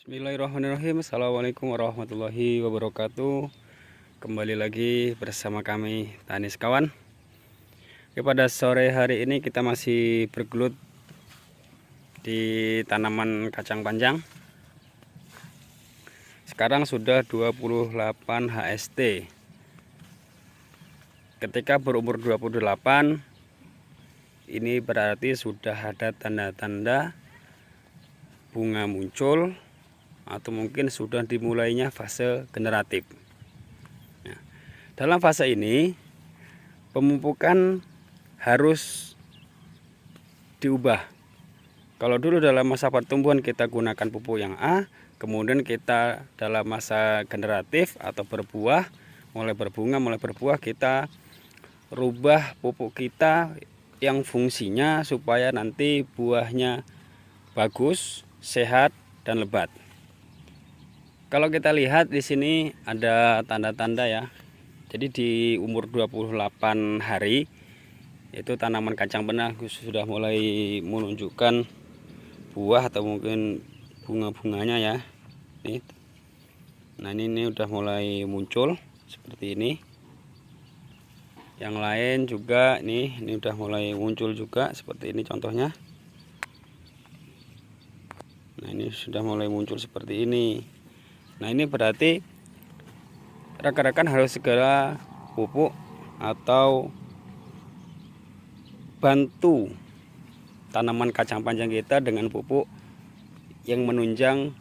Bismillahirrahmanirrahim. Assalamualaikum warahmatullahi wabarakatuh. Kembali lagi bersama kami Tani Sekawan. Pada sore hari ini kita masih bergelut di tanaman kacang panjang. Sekarang sudah 28 HST. Ketika berumur 28, ini berarti sudah ada tanda-tanda bunga muncul atau mungkin sudah dimulainya fase generatif. Nah, dalam fase ini pemupukan harus diubah. Kalau dulu dalam masa pertumbuhan kita gunakan pupuk yang A, kemudian kita dalam masa generatif atau berbuah, mulai berbunga, mulai berbuah, kita rubah pupuk kita yang fungsinya supaya nanti buahnya bagus, sehat, dan lebat. Kalau kita lihat di sini ada tanda-tanda ya. Jadi di umur 28 hari itu tanaman kacang panjang sudah mulai menunjukkan buah atau mungkin bunga-bunganya ya. Nih. Nah, ini udah mulai muncul seperti ini. Yang lain juga ini udah mulai muncul juga seperti ini contohnya. Nah, ini sudah mulai muncul seperti ini. Nah, ini berarti rekan-rekan harus segera pupuk atau bantu tanaman kacang panjang kita dengan pupuk yang menunjang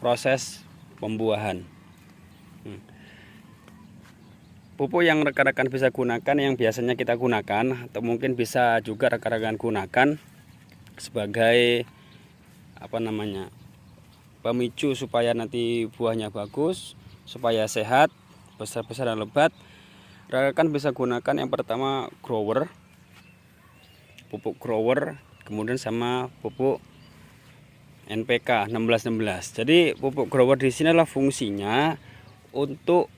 proses pembuahan. Pupuk yang rekan-rekan bisa gunakan, yang biasanya kita gunakan atau mungkin bisa juga rekan-rekan gunakan sebagai pemicu supaya nanti buahnya bagus, supaya sehat, besar-besar dan lebat. Rekan bisa gunakan yang pertama grower, pupuk grower, kemudian sama pupuk NPK 1616. Jadi pupuk grower di sini adalah fungsinya untuk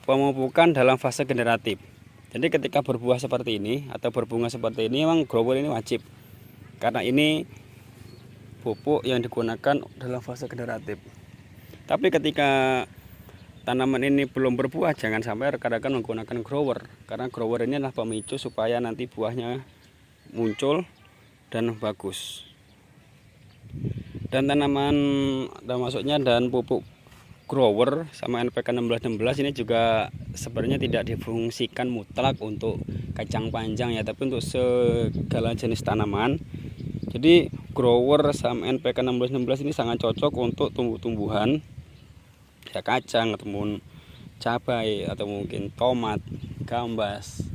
pemupukan dalam fase generatif. Jadi ketika berbuah seperti ini atau berbunga seperti ini, memang grower ini wajib, karena ini pupuk yang digunakan dalam fase generatif. Tapi ketika tanaman ini belum berbuah, jangan sampai rekan-rekan menggunakan grower, karena grower ini adalah pemicu supaya nanti buahnya muncul dan bagus. Dan tanaman dan pupuk grower sama NPK 1616 ini juga sebenarnya tidak difungsikan mutlak untuk kacang panjang ya, tapi untuk segala jenis tanaman. Jadi grower sama NPK 1616 ini sangat cocok untuk tumbuh-tumbuhan ya, kacang ataupun cabai atau mungkin tomat, gambas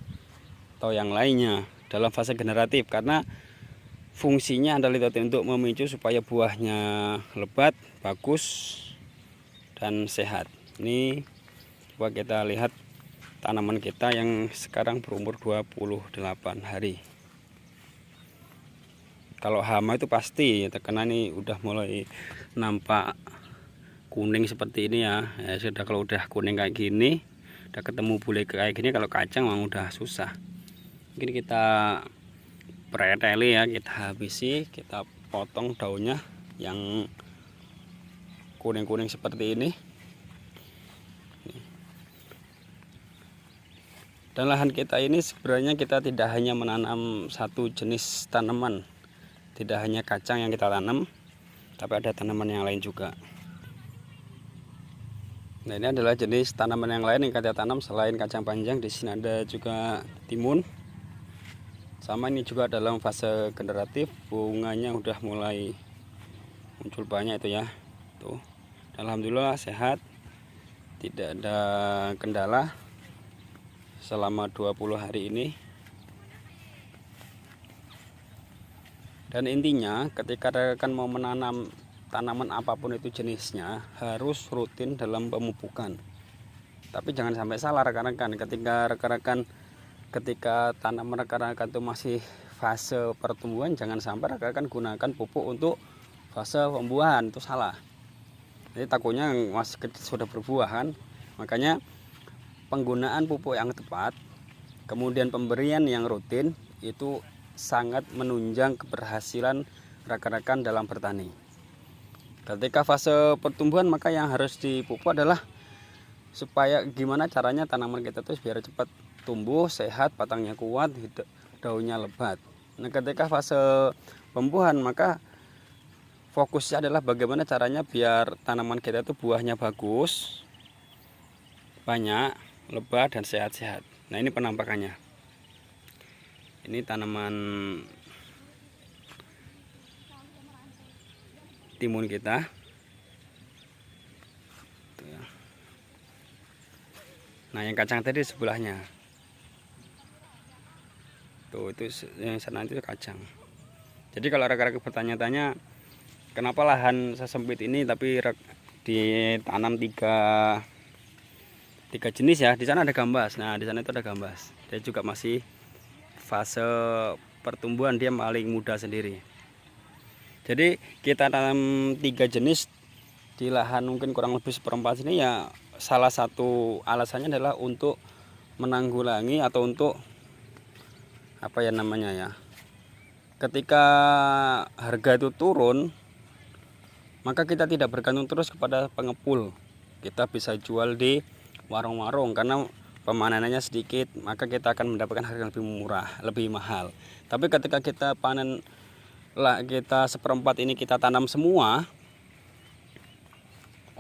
atau yang lainnya dalam fase generatif, karena fungsinya adalah untuk memicu supaya buahnya lebat, bagus, dan sehat. Ini coba kita lihat tanaman kita yang sekarang berumur 28 hari. Kalau hama itu pasti ya, karena ini udah mulai nampak kuning seperti ini ya. Ya sudah, kalau udah kuning kayak gini, udah ketemu bule kayak gini, kalau kacang memang udah susah. Mungkin kita preteli ya, kita habisi, kita potong daunnya yang kuning-kuning seperti ini. Dan lahan kita ini sebenarnya kita tidak hanya menanam satu jenis tanaman, tidak hanya kacang yang kita tanam, tapi ada tanaman yang lain juga. Nah, ini adalah jenis tanaman yang lain yang kita tanam selain kacang panjang. Di sini ada juga timun. Sama ini juga dalam fase generatif, bunganya udah mulai muncul banyak itu ya. Tuh. Alhamdulillah sehat, tidak ada kendala selama 20 hari ini. Dan intinya ketika rekan mau menanam tanaman apapun itu jenisnya, harus rutin dalam pemupukan. Tapi jangan sampai salah rekan-rekan, ketika tanaman rekan-rekan itu masih fase pertumbuhan, jangan sampai rekan-rekan gunakan pupuk untuk fase pembuahan, itu salah. Jadi takutnya masih sudah berbuahan. Makanya penggunaan pupuk yang tepat, kemudian pemberian yang rutin itu sangat menunjang keberhasilan rekan-rekan dalam bertani. Ketika fase pertumbuhan, maka yang harus dipupuk adalah supaya gimana caranya tanaman kita itu biar cepat tumbuh, sehat, batangnya kuat, daunnya lebat. Nah, ketika fase pembuahan, maka fokusnya adalah bagaimana caranya biar tanaman kita itu buahnya bagus, banyak, lebat, dan sehat-sehat. Nah, ini penampakannya. Ini tanaman timun kita. Nah, yang kacang tadi sebelahnya. Tuh, itu yang sana itu kacang. Jadi kalau rekan-rekan bertanya-tanya, kenapa lahan sesempit ini tapi ditanam tiga jenis ya? Di sana ada gambas. Nah, di sana itu ada gambas. Dia juga masih fase pertumbuhan, dia paling muda sendiri. Jadi kita tanam 3 jenis di lahan mungkin kurang lebih 1/4 sini ya. Salah satu alasannya adalah untuk menanggulangi atau untuk apa ya namanya ya, ketika harga itu turun, maka kita tidak bergantung terus kepada pengepul. Kita bisa jual di warung-warung karena pemanenannya sedikit, maka kita akan mendapatkan harga yang lebih murah, lebih mahal. Tapi ketika kita panen lah, kita 1/4 ini kita tanam semua,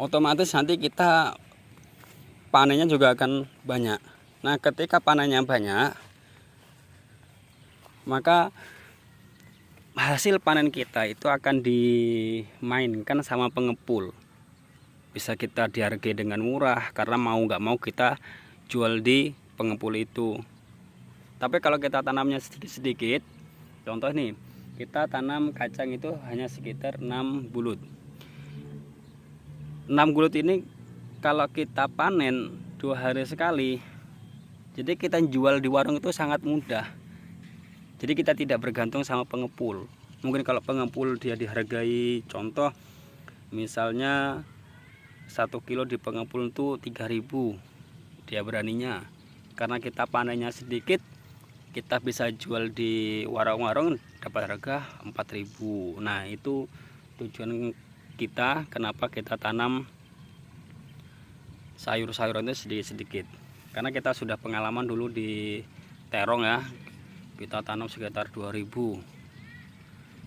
otomatis nanti kita panennya juga akan banyak. Nah, ketika panennya banyak, maka hasil panen kita itu akan dimainkan sama pengepul. Bisa kita dihargai dengan murah karena mau nggak mau kita jual di pengepul itu. Tapi kalau kita tanamnya sedikit-sedikit, contoh nih, kita tanam kacang itu hanya sekitar 6 bulut. 6 bulut ini kalau kita panen 2 hari sekali, jadi kita jual di warung itu sangat mudah. Jadi kita tidak bergantung sama pengepul. Mungkin kalau pengepul dia dihargai, contoh misalnya 1 kilo di pengepul itu 3.000, dia beraninya. Karena kita panennya sedikit, kita bisa jual di warung-warung dapat harga 4.000. Nah, itu tujuan kita kenapa kita tanam sayur-sayuran itu sedikit-sedikit. Karena kita sudah pengalaman dulu di terong ya, kita tanam sekitar 2.000.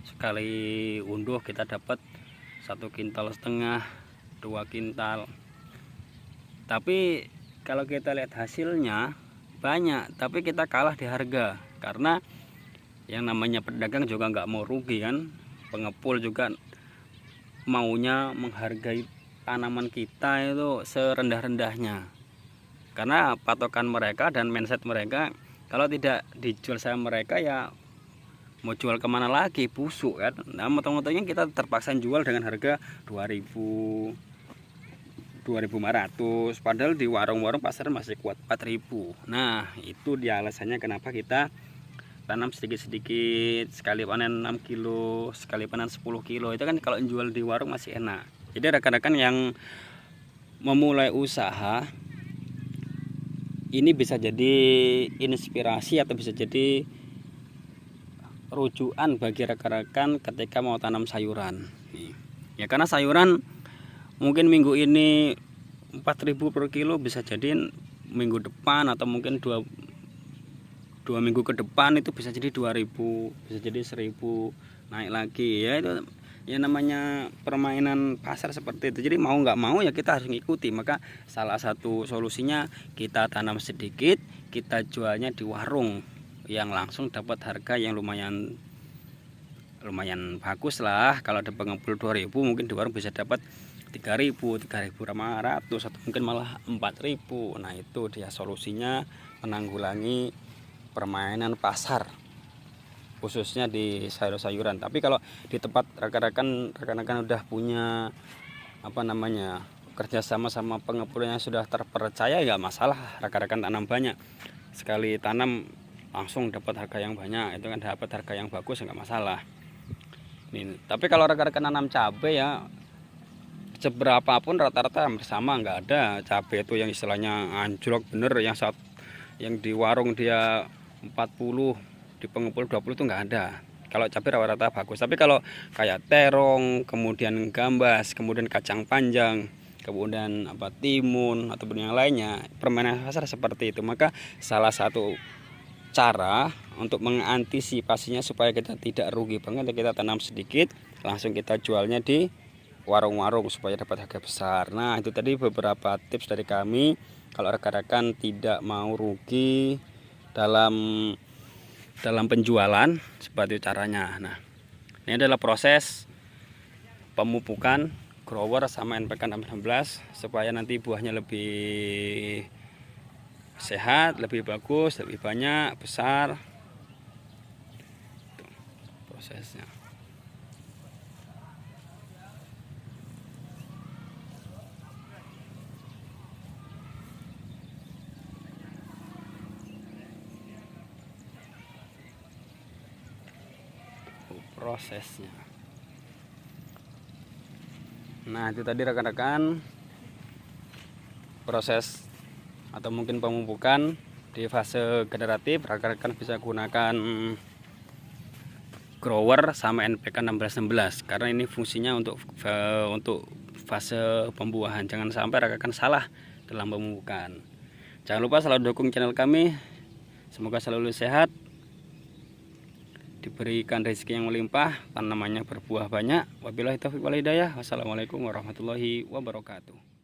Sekali unduh kita dapat 1,5 kintal, 2 kintal. Tapi kalau kita lihat hasilnya banyak, tapi kita kalah di harga. Karena yang namanya pedagang juga nggak mau rugi kan, pengepul juga maunya menghargai tanaman kita itu serendah-rendahnya. Karena patokan mereka dan mindset mereka, kalau tidak dijual sama mereka ya mau jual kemana lagi, busuk kan. Nah, motong-motongnya kita terpaksa jual dengan harga 2.000, 2.500, padahal di warung-warung pasar masih kuat 4.000. Nah, itu dia alasannya kenapa kita tanam sedikit-sedikit, sekali panen 6 kilo, sekali panen 10 kilo. Itu kan kalau jual di warung masih enak. Jadi rekan-rekan yang memulai usaha ini bisa jadi inspirasi atau bisa jadi rujukan bagi rekan-rekan ketika mau tanam sayuran. Ya, karena sayuran mungkin minggu ini 4.000 per kilo, bisa jadi minggu depan atau mungkin dua minggu ke depan itu bisa jadi 2.000, bisa jadi 1.000, naik lagi. Ya, itu ya namanya permainan pasar seperti itu. Jadi mau nggak mau ya kita harus ngikuti. Maka salah satu solusinya kita tanam sedikit, kita jualnya di warung yang langsung dapat harga yang lumayan bagus lah. Kalau ada pengepul 2.000, mungkin di warung bisa dapat 3.000, 3.500 atau mungkin malah 4.000. Nah, itu dia solusinya menanggulangi permainan pasar, khususnya di sayur-sayuran. Tapi kalau di tempat rekan-rekan udah punya apa namanya, kerjasama sama pengepul yang sudah terpercaya, ya masalah rekan-rekan tanam banyak. Sekali tanam langsung dapat harga yang banyak, itu kan dapat harga yang bagus, nggak masalah. Ini, tapi kalau rekan-rekan nanam cabai ya seberapapun rata-rata sama, nggak ada cabai itu yang istilahnya anjlok bener, yang di warung dia 40, di pengepul 20 itu nggak ada. Kalau cabai rata-rata bagus. Tapi kalau kayak terong, kemudian gambas, kemudian kacang panjang, kemudian timun ataupun yang lainnya, permainan pasar seperti itu. Maka salah satu cara untuk mengantisipasinya supaya kita tidak rugi banget, kita tanam sedikit, langsung kita jualnya di warung-warung supaya dapat harga besar. Nah, itu tadi beberapa tips dari kami kalau rekan-rekan tidak mau rugi dalam penjualan, seperti caranya. Nah, ini adalah proses pemupukan grower sama NPK 16 supaya nanti buahnya lebih sehat, lebih bagus, lebih banyak, besar. Itu prosesnya. Nah, itu tadi rekan-rekan proses atau mungkin pemupukan di fase generatif. Rekan-rekan bisa gunakan grower sama NPK 1616 karena ini fungsinya untuk fase pembuahan. Jangan sampai rekan-rekan salah dalam pemupukan. Jangan lupa selalu dukung channel kami. Semoga selalu sehat, diberikan rezeki yang melimpah, tanamannya berbuah banyak. Wabillahi taufiq wal hidayah. Wassalamualaikum warahmatullahi wabarakatuh.